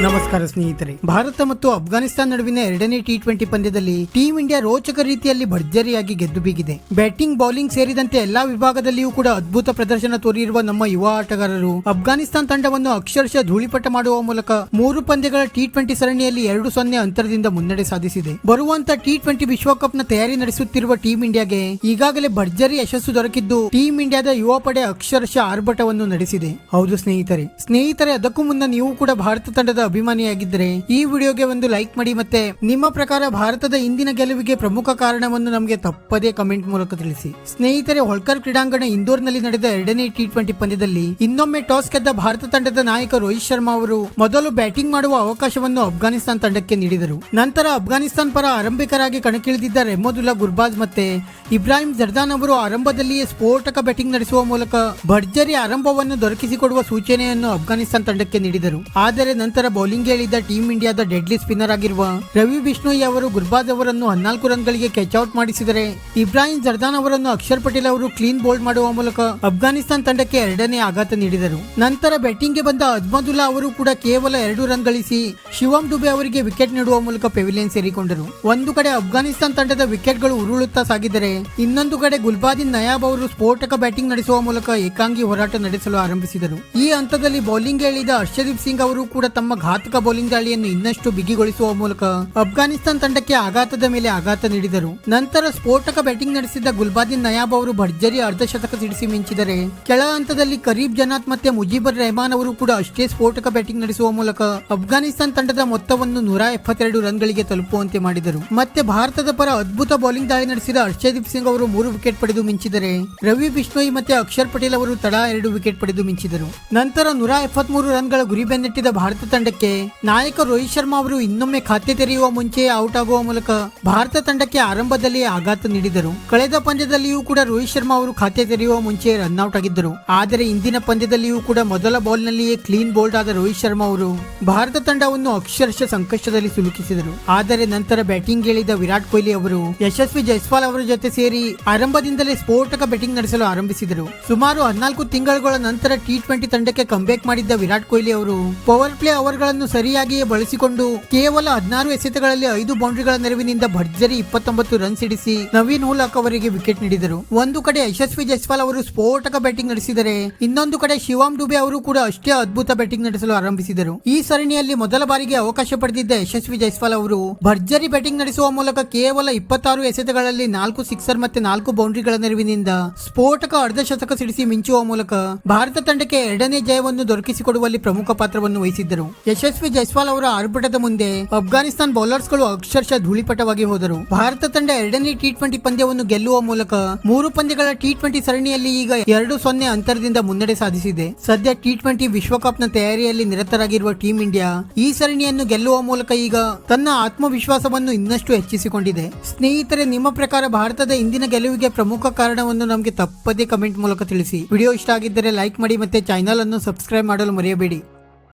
ನಮಸ್ಕಾರ ಸ್ನೇಹಿತರೆ. ಭಾರತ ಮತ್ತು ಅಫ್ಘಾನಿಸ್ತಾನ ನಡುವಿನ ಎರಡನೇ ಟಿ20 ಪಂದ್ಯದಲ್ಲಿ ಟೀಂ ಇಂಡಿಯಾ ರೋಚಕ ರೀತಿಯಲ್ಲಿ ಭರ್ಜರಿಯಾಗಿ ಗೆದ್ದು ಬೀಗಿದೆ. ಬ್ಯಾಟಿಂಗ್, ಬೌಲಿಂಗ್ ಸೇರಿದಂತೆ ಎಲ್ಲಾ ವಿಭಾಗದಲ್ಲಿಯೂ ಕೂಡ ಅದ್ಭುತ ಪ್ರದರ್ಶನ ತೋರಿರುವ ನಮ್ಮ ಯುವ ಆಟಗಾರರು ಅಫ್ಘಾನಿಸ್ತಾನ ತಂಡವನ್ನು ಅಕ್ಷರಶಃ ಧೂಳಿಪಟ ಮಾಡುವ ಮೂಲಕ 3 ಪಂದ್ಯಗಳ ಟಿ20 ಸರಣಿಯಲ್ಲಿ 2-0 ಅಂತರದಿಂದ ಮುನ್ನಡೆ ಸಾಧಿಸಿದೆ. ಬರುವಂತ ಟಿ20 ವಿಶ್ವಕಪ್ ನ ತಯಾರಿ ನಡೆಸುತ್ತಿರುವ ಟೀಂ ಇಂಡಿಯಾಗೆ ಈಗಾಗಲೇ ಭರ್ಜರಿ ಯಶಸ್ಸು ದೊರಕಿದ್ದು ಟೀಂ ಇಂಡಿಯಾದ ಯುವ ಪಡೆ ಅಕ್ಷರಶಃ ಆರ್ಭಟವನ್ನು ನಡೆಸಿದೆ. ಹೌದು ಸ್ನೇಹಿತರೆ, ಅದಕ್ಕೂ ಮುನ್ನ ನೀವು ಕೂಡ ಭಾರತ ತಂಡದ ಅಭಿಮಾನಿಯಾಗಿದ್ದರೆ ಈ ವಿಡಿಯೋಗೆ ಒಂದು ಲೈಕ್ ಮಾಡಿ, ಮತ್ತೆ ನಿಮ್ಮ ಪ್ರಕಾರ ಭಾರತದ ಇಂದಿನ ಗೆಲುವಿಗೆ ಪ್ರಮುಖ ಕಾರಣವನ್ನು ನಮಗೆ ತಪ್ಪದೇ ಕಮೆಂಟ್ ಮೂಲಕ ತಿಳಿಸಿ. ಸ್ನೇಹಿತರೆ, ಹೋಳ್ಕರ್ ಕ್ರೀಡಾಂಗಣ ಇಂದೋರ್ನಲ್ಲಿ ನಡೆದ ಎರಡನೇ ಟಿ20 ಪಂದ್ಯದಲ್ಲಿ ಇನ್ನೊಮ್ಮೆ ಟಾಸ್ ಗೆದ್ದ ಭಾರತ ತಂಡದ ನಾಯಕ ರೋಹಿತ್ ಶರ್ಮಾ ಅವರು ಮೊದಲು ಬ್ಯಾಟಿಂಗ್ ಮಾಡುವ ಅವಕಾಶವನ್ನು ಅಫ್ಘಾನಿಸ್ತಾನ ತಂಡಕ್ಕೆ ನೀಡಿದರು. ನಂತರ ಅಫ್ಘಾನಿಸ್ತಾನ ಪರ ಆರಂಭಿಕರಾಗಿ ಕಣಕ್ಕಿಳಿದಿದ್ದ ರೆಹಮದುಲ್ಲಾ ಗುರ್ಬಾಜ್ ಮತ್ತೆ ಇಬ್ರಾಹಿಂ ಜರ್ದಾನ್ ಅವರು ಆರಂಭದಲ್ಲಿಯೇ ಸ್ಫೋಟಕ ಬ್ಯಾಟಿಂಗ್ ನಡೆಸುವ ಮೂಲಕ ಭರ್ಜರಿ ಆರಂಭವನ್ನು ದೊರಕಿಸಿಕೊಡುವ ಸೂಚನೆಯನ್ನು ಅಫ್ಘಾನಿಸ್ತಾನ ತಂಡಕ್ಕೆ ನೀಡಿದರು. ಆದರೆ ನಂತರ ಬೌಲಿಂಗ್ ಹೇಳಿದ್ದ ಟೀಂ ಇಂಡಿಯಾದ ಡೆಡ್ಲಿ ಸ್ಪಿನ್ನರ್ ಆಗಿರುವ ರವಿ ಬಿಷ್ಣೋಯಿ ಅವರು ಗುರ್ಬಾಜ್ ಅವರನ್ನು 14 ರನ್ಗಳಿಗೆ ಕ್ಯಾಚ್ಔಟ್ ಮಾಡಿಸಿದರೆ ಇಬ್ರಾಹಿಂ ಜರ್ದಾನ್ ಅವರನ್ನು ಅಕ್ಷರ್ ಪಟೇಲ್ ಅವರು ಕ್ಲೀನ್ ಬೋಲ್ಡ್ ಮಾಡುವ ಮೂಲಕ ಅಫ್ಘಾನಿಸ್ತಾನ ತಂಡಕ್ಕೆ ಎರಡನೇ ಆಘಾತ ನೀಡಿದರು. ನಂತರ ಬ್ಯಾಟಿಂಗ್ಗೆ ಬಂದ ಅಜ್ಮದುಲ್ಲಾ ಅವರು ಕೂಡ ಕೇವಲ 2 ರನ್ ಗಳಿಸಿ ಶಿವಮ್ ಡುಬೆ ಅವರಿಗೆ ವಿಕೆಟ್ ನೀಡುವ ಮೂಲಕ ಪೆವಿಲಿಯನ್ ಸೇರಿಕೊಂಡರು. ಒಂದು ಕಡೆ ಅಫ್ಘಾನಿಸ್ತಾನ ತಂಡದ ವಿಕೆಟ್ಗಳು ಉರುಳುತ್ತಾ ಸಾಗಿದರೆ, ಇನ್ನೊಂದು ಕಡೆ ಗುಲ್ಬಾದಿನ್ ನಯಾಬ್ ಅವರು ಸ್ಫೋಟಕ ಬ್ಯಾಟಿಂಗ್ ನಡೆಸುವ ಮೂಲಕ ಏಕಾಂಗಿ ಹೋರಾಟ ನಡೆಸಲು ಆರಂಭಿಸಿದರು. ಈ ಹಂತದಲ್ಲಿ ಬೌಲಿಂಗ್ ಹೇಳಿದ ಹರ್ಷದೀಪ್ ಸಿಂಗ್ ಅವರು ಕೂಡ ತಮ್ಮ ಘಾತಕ ಬೌಲಿಂಗ್ ದಾಳಿಯನ್ನು ಇನ್ನಷ್ಟು ಬಿಗಿಗೊಳಿಸುವ ಮೂಲಕ ಅಫ್ಘಾನಿಸ್ತಾನ ತಂಡಕ್ಕೆ ಆಘಾತದ ಮೇಲೆ ಆಘಾತ ನೀಡಿದರು. ನಂತರ ಸ್ಫೋಟಕ ಬ್ಯಾಟಿಂಗ್ ನಡೆಸಿದ ಗುಲ್ಬಾದಿನ್ ನಯಾಬ್ ಅವರು ಭರ್ಜರಿ ಅರ್ಧಶತಕ ಸಿಡಿಸಿ ಮಿಂಚಿದರೆ, ಕೆಳ ಹಂತದಲ್ಲಿ ಕರೀಬ್ ಜನಾತ್ ಮತ್ತೆ ಮುಜೀಬುರ್ ರೆಹಮಾನ್ ಅವರು ಕೂಡ ಅಷ್ಟೇ ಸ್ಫೋಟಕ ಬ್ಯಾಟಿಂಗ್ ನಡೆಸುವ ಮೂಲಕ ಅಫ್ಘಾನಿಸ್ತಾನ ತಂಡದ ಮೊತ್ತವನ್ನು 172 ರನ್ಗಳಿಗೆ ತಲುಪುವಂತೆ ಮಾಡಿದರು. ಮತ್ತೆ ಭಾರತದ ಪರ ಅದ್ಭುತ ಬೌಲಿಂಗ್ ದಾಳಿ ನಡೆಸಿದ ಹರ್ಷದೀಪ್ ಸಿಂಗ್ ಅವರು 3 ವಿಕೆಟ್ ಪಡೆದು ಮಿಂಚಿದರೆ, ರವಿ ಬಿಷ್ಣೋಯಿ ಮತ್ತೆ ಅಕ್ಷರ್ ಪಟೇಲ್ ಅವರು ತಡಾ 2 ವಿಕೆಟ್ ಪಡೆದು ಮಿಂಚಿದರು. ನಂತರ 173 ರನ್ಗಳ ಗುರಿ ಬೆನ್ನಟ್ಟಿದ ಭಾರತ ತಂಡಕ್ಕೆ ನಾಯಕ ರೋಹಿತ್ ಶರ್ಮಾ ಅವರು ಇನ್ನೊಮ್ಮೆ ಖಾತೆ ತೆರೆಯುವ ಮುಂಚೆ ಔಟ್ ಆಗುವ ಮೂಲಕ ಭಾರತ ತಂಡಕ್ಕೆ ಆರಂಭದಲ್ಲಿಯೇ ಆಘಾತ ನೀಡಿದರು. ಕಳೆದ ಪಂದ್ಯದಲ್ಲಿಯೂ ಕೂಡ ರೋಹಿತ್ ಶರ್ಮಾ ಅವರು ಖಾತೆ ತೆರೆಯುವ ಮುಂಚೆ ರನ್ಔಟ್ ಆಗಿದ್ದರು. ಆದರೆ ಇಂದಿನ ಪಂದ್ಯದಲ್ಲಿಯೂ ಕೂಡ ಮೊದಲ ಬಾಲ್ ನಲ್ಲಿಯೇ ಕ್ಲೀನ್ ಬೋಲ್ಡ್ ಆದ ರೋಹಿತ್ ಶರ್ಮಾ ಅವರು ಭಾರತ ತಂಡವನ್ನು ಅಕ್ಷರಶಃ ಸಂಕಷ್ಟದಲ್ಲಿ ಸಿಲುಕಿಸಿದರು. ಆದರೆ ನಂತರ ಬ್ಯಾಟಿಂಗ್ ಹೇಳಿದ ವಿರಾಟ್ ಕೊಹ್ಲಿ ಅವರು ಯಶಸ್ವಿ ಜೈಸ್ವಾಲ್ ಅವರ ಜೊತೆ ಸೇರಿ ಆರಂಭದಿಂದಲೇ ಸ್ಫೋಟಕ ಬ್ಯಾಟಿಂಗ್ ನಡೆಸಲು ಆರಂಭಿಸಿದರು. ಸುಮಾರು 14 ತಿಂಗಳುಗಳ ನಂತರ ಟಿ20 ತಂಡಕ್ಕೆ ಕಂಬ್ಯಾಕ್ ಮಾಡಿದ್ದ ವಿರಾಟ್ ಕೊಹ್ಲಿ ಅವರು ಪವರ್ ಪ್ಲೇ ಓವರ್ಗಳನ್ನು ಸರಿಯಾಗಿಯೇ ಬಳಸಿಕೊಂಡು ಕೇವಲ 16 ಎಸೆತಗಳಲ್ಲಿ 5 ಬೌಂಡ್ರಿಗಳ ನೆರವಿನಿಂದ ಭರ್ಜರಿ 29 ರನ್ ಸಿಡಿಸಿ ನವೀನ್ ಉಲ್-ಹಕ್ ಅವರಿಗೆ ವಿಕೆಟ್ ನೀಡಿದರು. ಒಂದು ಕಡೆ ಯಶಸ್ವಿ ಜೈಸ್ವಾಲ್ ಅವರು ಸ್ಫೋಟಕ ಬ್ಯಾಟಿಂಗ್ ನಡೆಸಿದರೆ, ಇನ್ನೊಂದು ಕಡೆ ಶಿವಮ್ ಡುಬೆ ಅವರು ಕೂಡ ಅಷ್ಟೇ ಅದ್ಭುತ ಬ್ಯಾಟಿಂಗ್ ನಡೆಸಲು ಆರಂಭಿಸಿದರು. ಈ ಸರಣಿಯಲ್ಲಿ ಮೊದಲ ಬಾರಿಗೆ ಅವಕಾಶ ಪಡೆದಿದ್ದ ಯಶಸ್ವಿ ಜೈಸ್ವಾಲ್ ಅವರು ಭರ್ಜರಿ ಬ್ಯಾಟಿಂಗ್ ನಡೆಸುವ ಮೂಲಕ ಕೇವಲ 26 ಎಸೆತಗಳಲ್ಲಿ 4 ಸಿಕ್ಸರ್ ಮತ್ತೆ 4 ಬೌಂಡ್ರಿಗಳ ನೆರವಿನಿಂದ ಸ್ಫೋಟಕ ಅರ್ಧಶತಕ ಸಿಡಿಸಿ ಮಿಂಚುವ ಮೂಲಕ ಭಾರತ ತಂಡಕ್ಕೆ ಎರಡನೇ ಜಯವನ್ನು ದೊರಕಿಸಿಕೊಡುವಲ್ಲಿ ಪ್ರಮುಖ ಪಾತ್ರವನ್ನು ವಹಿಸಿದ್ದರು. ಯಶಸ್ವಿ ಜೈಸ್ವಾಲ್ ಅವರ ಆರ್ಭಟದ ಮುಂದೆ ಅಫ್ಘಾನಿಸ್ತಾನ ಬೌಲರ್ಸ್ ಗಳು ಅಕ್ಷರಶಃ ಧೂಳಿಪಟವಾಗಿ ಹೋದರು. ಭಾರತ ತಂಡ ಎರಡನೇ ಟಿ20 ಪಂದ್ಯವನ್ನು ಗೆಲ್ಲುವ ಮೂಲಕ 3 ಪಂದ್ಯಗಳ ಟಿ20 ಸರಣಿಯಲ್ಲಿ ಈಗ 2-0 ಅಂತರದಿಂದ ಮುನ್ನಡೆ ಸಾಧಿಸಿದೆ. ಸದ್ಯ ಟಿ20 ವಿಶ್ವಕಪ್ ನ ತಯಾರಿಯಲ್ಲಿ ನಿರತರಾಗಿರುವ ಟೀಂ ಇಂಡಿಯಾ ಈ ಸರಣಿಯನ್ನು ಗೆಲ್ಲುವ ಮೂಲಕ ಈಗ ತನ್ನ ಆತ್ಮವಿಶ್ವಾಸವನ್ನು ಇನ್ನಷ್ಟು ಹೆಚ್ಚಿಸಿಕೊಂಡಿದೆ. ಸ್ನೇಹಿತರೆ, ನಿಮ್ಮ ಪ್ರಕಾರ ಭಾರತದ ಇಂದಿನ ಗೆಲುವಿಗೆ ಪ್ರಮುಖ ಕಾರಣವನ್ನು ನಮಗೆ ತಪ್ಪದೇ ಕಮೆಂಟ್ ಮೂಲಕ ತಿಳಿಸಿ. ವಿಡಿಯೋ ಇಷ್ಟ ಆಗಿದ್ದರೆ ಲೈಕ್ ಮಾಡಿ, ಮತ್ತೆ ಚಾನೆಲ್ ಅನ್ನು ಸಬ್ಸ್ಕ್ರೈಬ್ ಮಾಡಲು ಮರೆಯಬೇಡಿ.